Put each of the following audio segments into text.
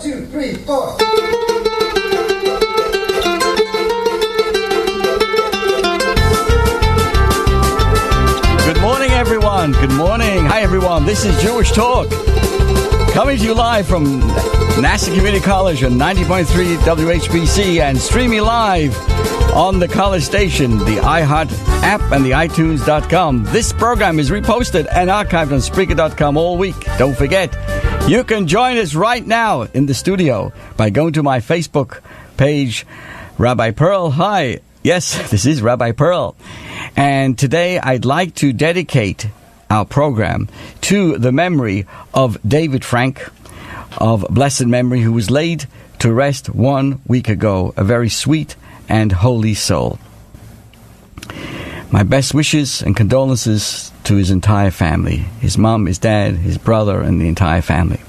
2, 3, 4. Good morning, everyone. Good morning. Hi, everyone. This is Jewish Talk, coming to you live from Nassau Community College on 90.3 WHPC and streaming live on the college station, the iHeart app, and the iTunes.com. This program is reposted and archived on Spreaker.com all week. Don't forget, you can join us right now in the studio by going to my Facebook page, Rabbi Pearl. Hi. Yes, this is Rabbi Pearl. And today I'd like to dedicate our program to the memory of David Frank, of blessed memory, who was laid to rest 1 week ago, a very sweet and holy soul. My best wishes and condolences to his entire family, his mom, his dad, his brother, and the entire family.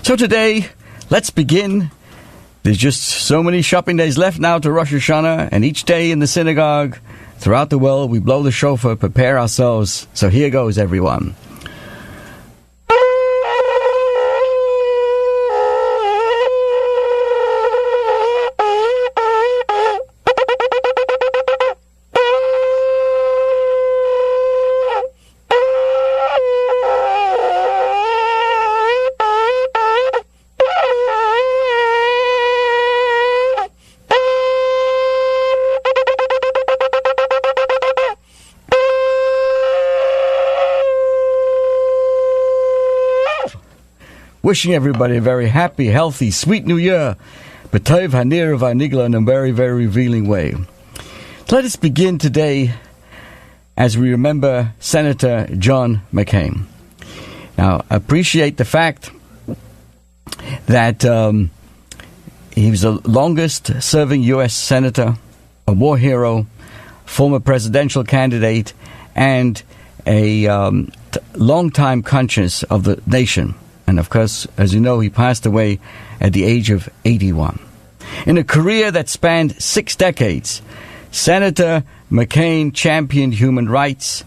So today, let's begin. There's just so many shopping days left now to Rosh Hashanah, and each day in the synagogue throughout the world, we blow the shofar, prepare ourselves. So here goes, everyone. Wishing everybody a very happy, healthy, sweet New Year. B'tov hanir v'nigla in a very, very revealing way. So let us begin today as we remember Senator John McCain. Now, appreciate the fact that he was the longest serving U.S. Senator, a war hero, former presidential candidate, and a long-time conscience of the nation. And of course, as you know, he passed away at the age of 81. In a career that spanned 6 decades, Senator McCain championed human rights,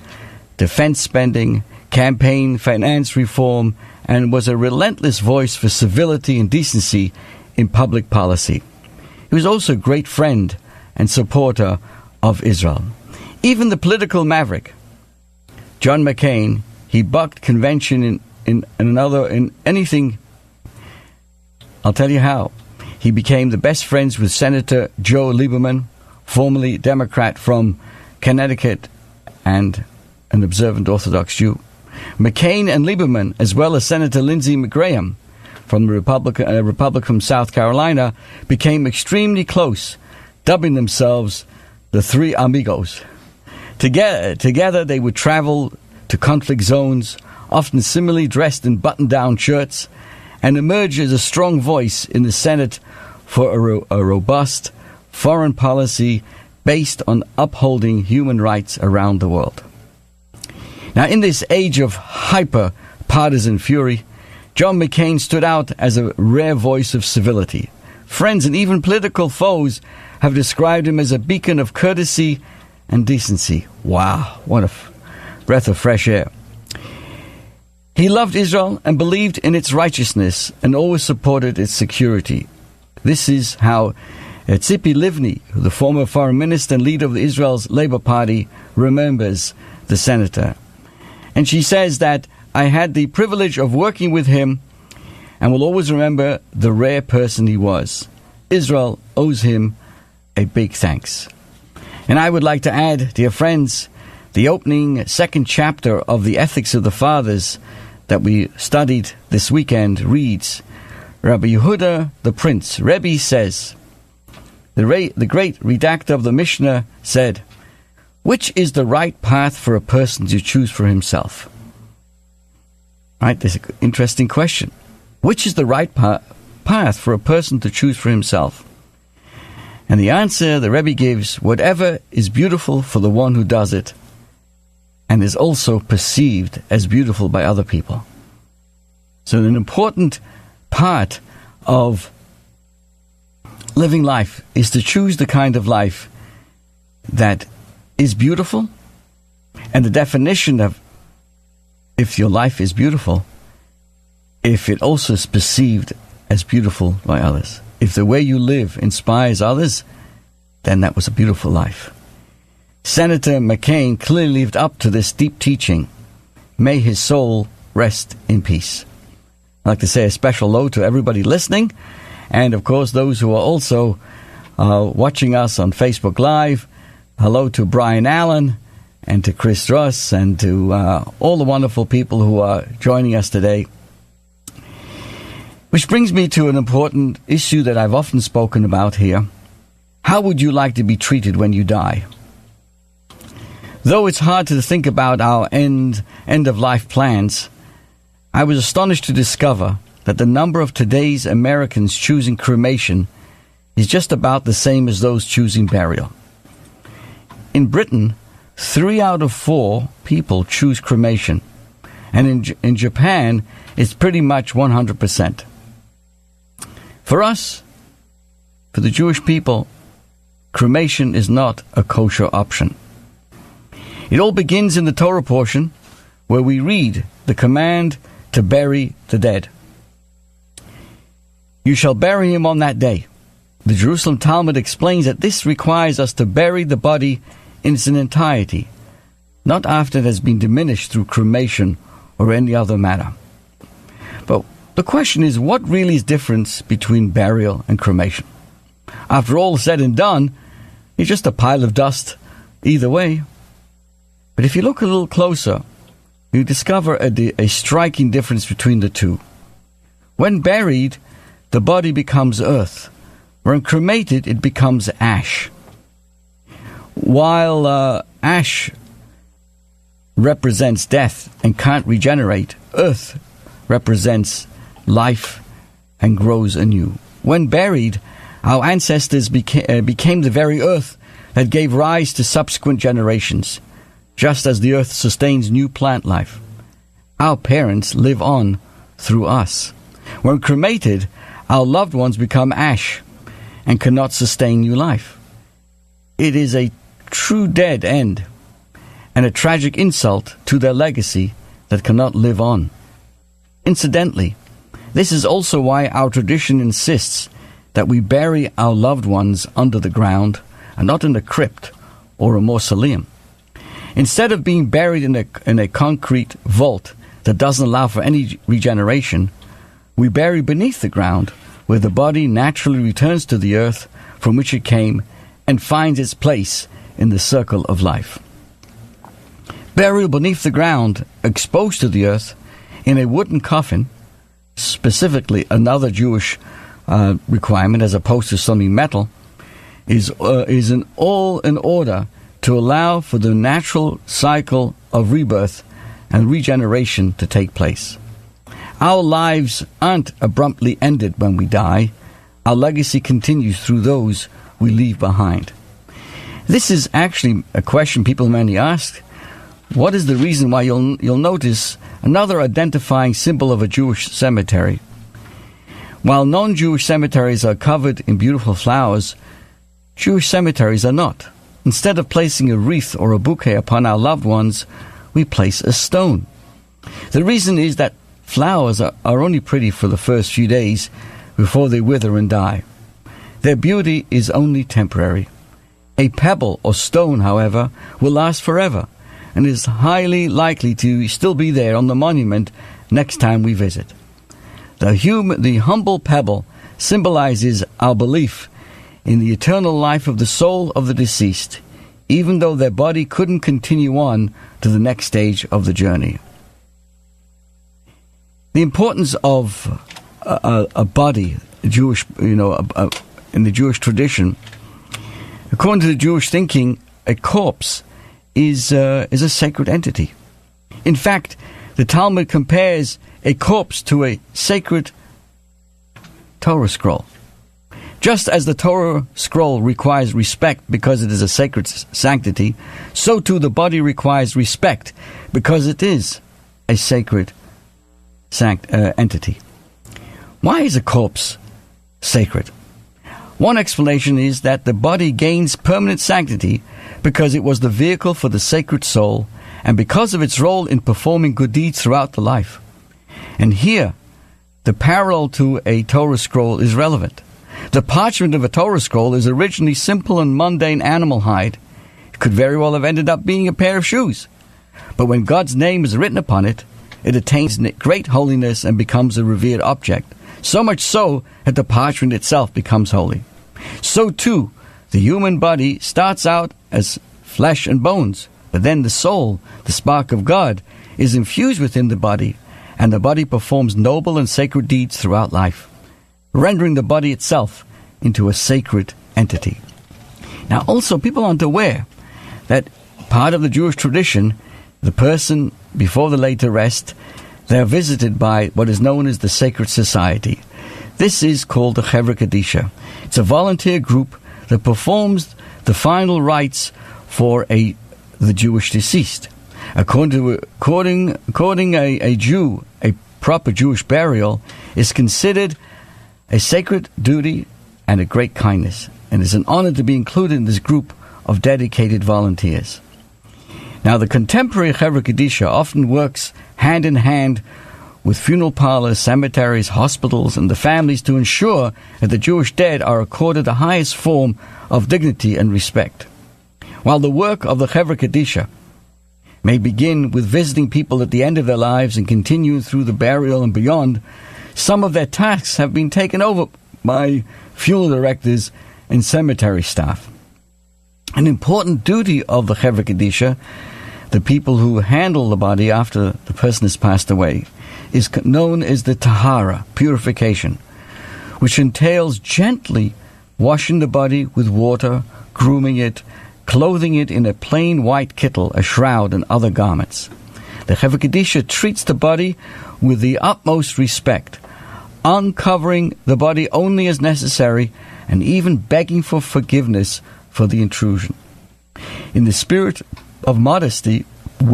defense spending, campaign finance reform, and was a relentless voice for civility and decency in public policy. He was also a great friend and supporter of Israel. Even the political maverick, John McCain, he bucked convention in anything. I'll tell you how. He became the best friends with Senator Joe Lieberman, formerly Democrat from Connecticut and an observant Orthodox Jew. McCain and Lieberman, as well as Senator Lindsey Graham from the Republic from South Carolina, became extremely close, dubbing themselves the Three Amigos. Together they would travel to conflict zones, often similarly dressed in button-down shirts, and emerge as a strong voice in the Senate for a robust foreign policy based on upholding human rights around the world. Now, in this age of hyper-partisan fury, John McCain stood out as a rare voice of civility. Friends and even political foes have described him as a beacon of courtesy and decency. Wow, what a breath of fresh air. He loved Israel and believed in its righteousness and always supported its security. This is how Tzipi Livni, the former foreign minister and leader of Israel's Labour Party, remembers the senator. And she says that, "I had the privilege of working with him and will always remember the rare person he was. Israel owes him a big thanks." And I would like to add, dear friends, the opening second chapter of the Ethics of the Fathers that we studied this weekend reads, Rabbi Yehuda the Prince, Rebbe says, the great redactor of the Mishnah said, "Which is the right path for a person to choose for himself?" Right, there's an interesting question. Which is the right path for a person to choose for himself? And the answer the Rebbe gives, whatever is beautiful for the one who does it, and is also perceived as beautiful by other people. So an important part of living life is to choose the kind of life that is beautiful. And the definition of if your life is beautiful, if it also is perceived as beautiful by others. If the way you live inspires others, then that was a beautiful life. Senator McCain clearly lived up to this deep teaching. May his soul rest in peace. I'd like to say a special hello to everybody listening, and of course those who are also watching us on Facebook Live. Hello to Brian Allen and to Chris Russ and to all the wonderful people who are joining us today. Which brings me to an important issue that I've often spoken about here. How would you like to be treated when you die? Though it's hard to think about our end-of-life plans, I was astonished to discover that the number of today's Americans choosing cremation is just about the same as those choosing burial. In Britain, 3 out of 4 people choose cremation, and in Japan, it's pretty much 100%. For us, for the Jewish people, cremation is not a kosher option. It all begins in the Torah portion, where we read the command to bury the dead. You shall bury him on that day. The Jerusalem Talmud explains that this requires us to bury the body in its entirety, not after it has been diminished through cremation or any other manner. But the question is, what really is the difference between burial and cremation? After all is said and done, it's just a pile of dust either way. But if you look a little closer, you discover a striking difference between the two. When buried, the body becomes earth. When cremated, it becomes ash. While ash represents death and can't regenerate, earth represents life and grows anew. When buried, our ancestors became the very earth that gave rise to subsequent generations, just as the earth sustains new plant life. Our parents live on through us. When cremated, our loved ones become ash and cannot sustain new life. It is a true dead end and a tragic insult to their legacy that cannot live on. Incidentally, this is also why our tradition insists that we bury our loved ones under the ground and not in a crypt or a mausoleum. Instead of being buried in a concrete vault that doesn't allow for any regeneration, we bury beneath the ground, where the body naturally returns to the earth from which it came and finds its place in the circle of life. Burial beneath the ground, exposed to the earth, in a wooden coffin, specifically another Jewish requirement as opposed to something metal, is all in order to allow for the natural cycle of rebirth and regeneration to take place. Our lives aren't abruptly ended when we die. Our legacy continues through those we leave behind. This is actually a question people many ask. What is the reason why you'll notice another identifying symbol of a Jewish cemetery? While non-Jewish cemeteries are covered in beautiful flowers, Jewish cemeteries are not. Instead of placing a wreath or a bouquet upon our loved ones, we place a stone. The reason is that flowers are only pretty for the first few days before they wither and die. Their beauty is only temporary. A pebble or stone, however, will last forever and is highly likely to still be there on the monument next time we visit. The humble pebble symbolizes our belief in the eternal life of the soul of the deceased, even though their body couldn't continue on to the next stage of the journey. The importance of a body, Jewish, in the Jewish tradition, according to the Jewish thinking, a corpse is a sacred entity. In fact, the Talmud compares a corpse to a sacred Torah scroll. Just as the Torah scroll requires respect because it is a sacred sanctity, so too the body requires respect because it is a sacred entity. Why is a corpse sacred? One explanation is that the body gains permanent sanctity because it was the vehicle for the sacred soul and because of its role in performing good deeds throughout the life. And here, the parallel to a Torah scroll is relevant. The parchment of a Torah scroll is originally simple and mundane animal hide. It could very well have ended up being a pair of shoes. But when God's name is written upon it, it attains great holiness and becomes a revered object. So much so that the parchment itself becomes holy. So too, the human body starts out as flesh and bones, but then the soul, the spark of God, is infused within the body, and the body performs noble and sacred deeds throughout life, rendering the body itself into a sacred entity. Now also, people aren't aware that part of the Jewish tradition, the person before the laid to rest, they are visited by what is known as the Sacred Society. This is called the Chevra Kadisha. It's a volunteer group that performs the final rites for the Jewish deceased. According a Jew, a proper Jewish burial is considered a sacred duty and a great kindness, and it's an honor to be included in this group of dedicated volunteers. Now, the contemporary Chevra Kadisha often works hand in hand with funeral parlors, cemeteries, hospitals, and the families to ensure that the Jewish dead are accorded the highest form of dignity and respect. While the work of the Chevra Kadisha may begin with visiting people at the end of their lives and continue through the burial and beyond, some of their tasks have been taken over by funeral directors and cemetery staff. An important duty of the Chevra Kadisha, the people who handle the body after the person has passed away, is known as the Tahara, purification, which entails gently washing the body with water, grooming it, clothing it in a plain white kittel, a shroud, and other garments. The Chevra Kadisha treats the body with the utmost respect, uncovering the body only as necessary, and even begging for forgiveness for the intrusion. In the spirit of modesty, a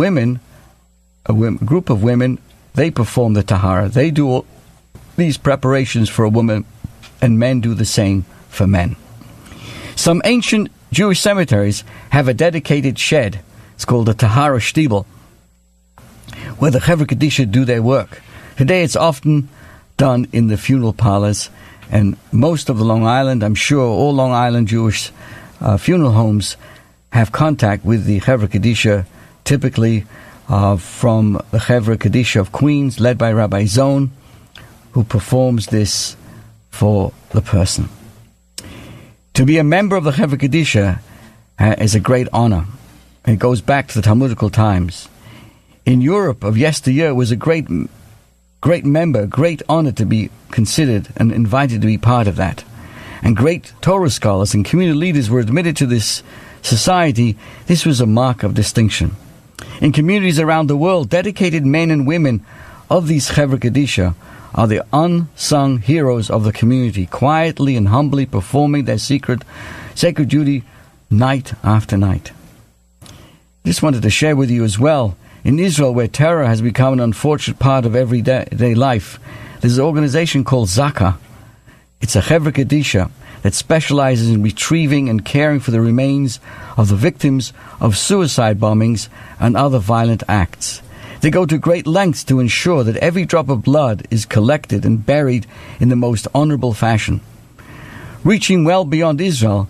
group of women, they perform the Tahara. They do all these preparations for a woman, and men do the same for men. Some ancient Jewish cemeteries have a dedicated shed. It's called the Tahara Shtibel, where the Chevra Kadisha do their work. Today it's often done in the funeral parlors, and most of the Long Island, I'm sure all Long Island Jewish funeral homes have contact with the Chevra Kadisha, typically from the Chevra Kadisha of Queens, led by Rabbi Zone, who performs this for the person. To be a member of the Chevra Kadisha is a great honor. It goes back to the Talmudical times. In Europe of yesteryear, it was a great member, great honor to be considered and invited to be part of that. And great Torah scholars and community leaders were admitted to this society. This was a mark of distinction. In communities around the world, dedicated men and women of these Chevra Kadisha are the unsung heroes of the community, quietly and humbly performing their sacred duty night after night. Just wanted to share with you as well, in Israel, where terror has become an unfortunate part of everyday life, there's an organization called Zaka. It's a Chevra Kadisha that specializes in retrieving and caring for the remains of the victims of suicide bombings and other violent acts. They go to great lengths to ensure that every drop of blood is collected and buried in the most honorable fashion. Reaching well beyond Israel,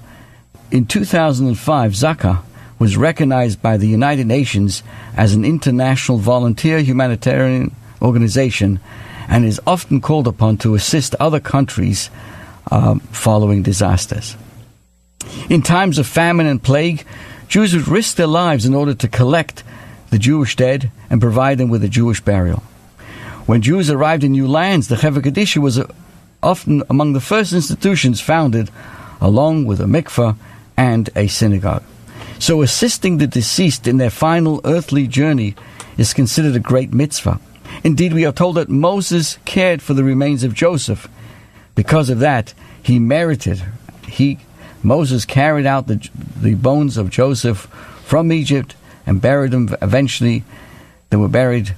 in 2005, Zaka was recognized by the United Nations as an international volunteer humanitarian organization and is often called upon to assist other countries following disasters. In times of famine and plague, Jews would risk their lives in order to collect the Jewish dead and provide them with a Jewish burial. When Jews arrived in new lands, the Chevra Kadisha was often among the first institutions founded, along with a mikveh and a synagogue. So assisting the deceased in their final earthly journey is considered a great mitzvah. Indeed, we are told that Moses cared for the remains of Joseph. Because of that, Moses carried out the bones of Joseph from Egypt and buried them. Eventually, they were buried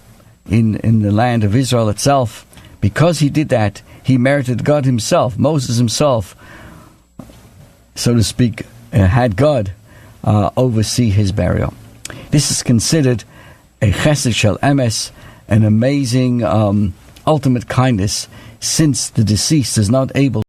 in the land of Israel itself. Because he did that, he merited God himself. Moses himself, so to speak, had God oversee his burial. This is considered a chesed shel emes, an amazing ultimate kindness since the deceased is not able